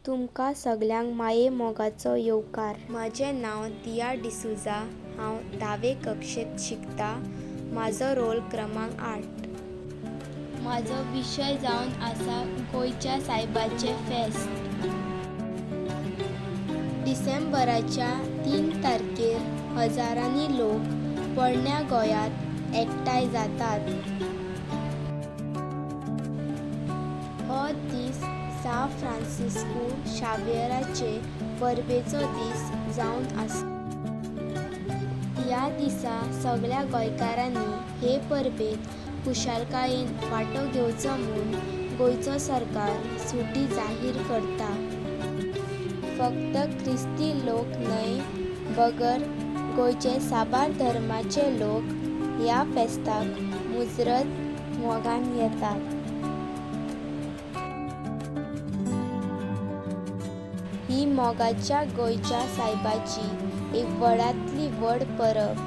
तुमकां सगल्यांक माये मोगाचो येवकार। म्हजें नांव दिया डिसूजा। हांव 10वे कक्षेंत शिकता। म्हाजो रोल क्रमांक 8। म्हाजो विशय जावन आसा गोंयच्या सायबाचें फेस्त। डिसेंबराच्या 3 तारखेर हजारांनी लोक पोरण्या गोंयांत एकठांय जातात। हो दीस सा फ्रांसिस्को शावेराचे परबेचो दीस जावन आसा। ह्या दिसा सगळ्या गोंयकारांनी हे परबेंत खुशालकायेन वांटो घेवचो म्हूण गोंयचो सरकार सुटी जाहीर करता। फक्त क्रिस्ती लोक न्हय, बगर गोंयचे साबार धर्माचे लोक ह्या फेस्ताक मुजरत मोगान येतात। ही मोगाच्या गोंयच्या सायबाची एक व्हडांतली व्हड परब।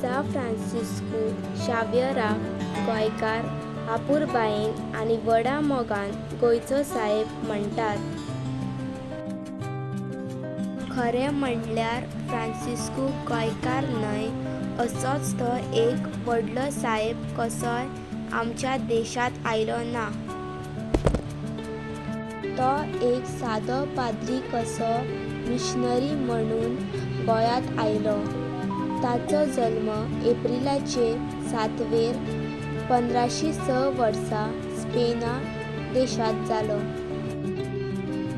सा फ्रांसिस्को शावेराक गोंयकार आपुरबायेन आनी व्हडा मोगान गोंयचो साहेब म्हणटात। खरें म्हणल्यार फ्रांसिस्को गोंयकार न्हय, असोच तो एक व्हडलो साहेब कसोय आमच्या देशांत आयलो ना। तो एक सादो पाद्री कसो मिशनरी म्हणून गोंयांत आयलो। ताचो जल्म एप्रिलाचे 7वेर 1506 वर्सा स्पेना देशांत जालो।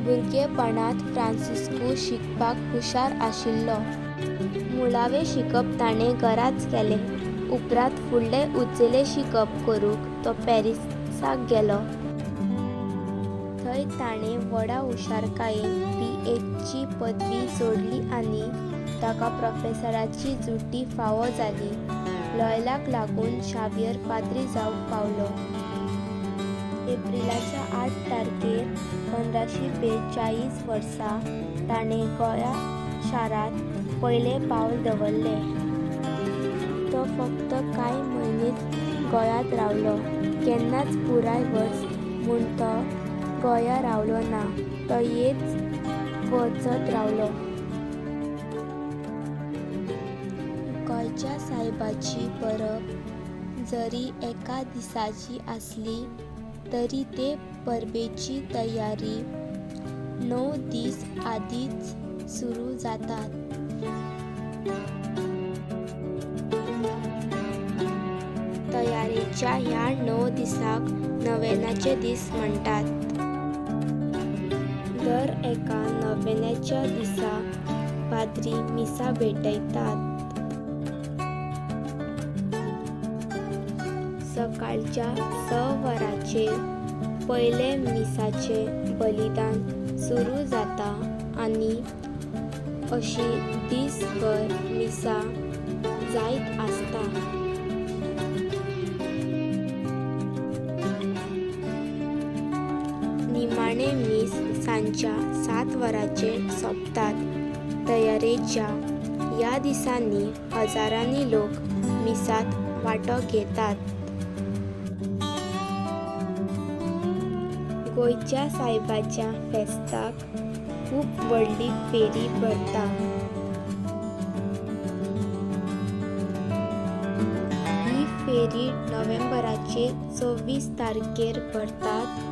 भुरगेपणांत फ्रांसिस्को शिकपाक हुशार आशिल्लो। मुळावें शिकप ताणें घराच केलें। उपरांत फुडलें उंचेलें शिकप करूंक तो पॅरिसाक गेलो। थंय ताणें व्हडा हुशारकायेन PhD पदवी जोडली आनी ताका प्रोफेसराची जुटी फावो जाली। लोयलाक लागून शावेर पाद्री जावंक पावलो। एप्रिलाच्या 8 तारखेर 1542 वर्सा ताणें गोंया शारांत पयलें पावल दवरलें। तो फक्त कांय म्हयनेच गोंयांत रावलो। केन्नाच पुराय वर्स म्हूण तो गोंया रावलो ना। तो येत वचत रावलो। गोंयच्या सायबाची परब जरी एका दिसाची आसली तरी ते परबेची तयारी 9 दीस आदींच सुरू जातात। तयारेच्या ह्या 9 दिसाक नवेनाचे दीस म्हणटात। दर एका नवेन्याच्या दिसा पाद्री मिसा भेटयतात। सकाळच्या 6 वरांचेर पयले मिसाचें बलिदान सुरू जाता आनी अशी दीसभर मिसा जायत आसता। निमाणे मीस सांच्या 7 वरांचेर सोंपतात। तयारेच्या ह्या दिसांनी हजारांनी लोक मिसांत वांटो घेतात। गोंयच्या सायबाच्या फेस्ताक खूब व्हडली फेरी भरता। ही फेरी नोव्हेंबराचे 24 तारखेर भरतात।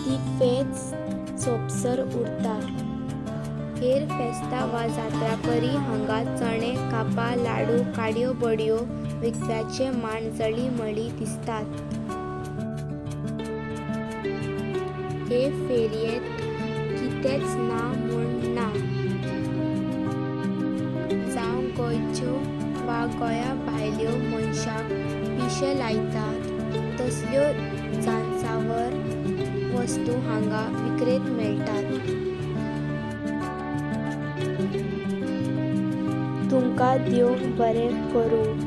ती फेस्त सोंपसर उरता। हेर फेस्तां वा जात्रापरी हांगा चणे, कापां, लाडू, काडयो बडयो विकप्याचे मांड जळीमळी दिसतात। हे फेरयेंत कितेंच ना म्हूण ना। जावं गोंयच्यो वा गोंया भायल्यो मनशाक पिशे लायतात तसल्यो जांचावर वस्तू हांगा विक्रेत मेळटात। तुमकां देव बरें करूं।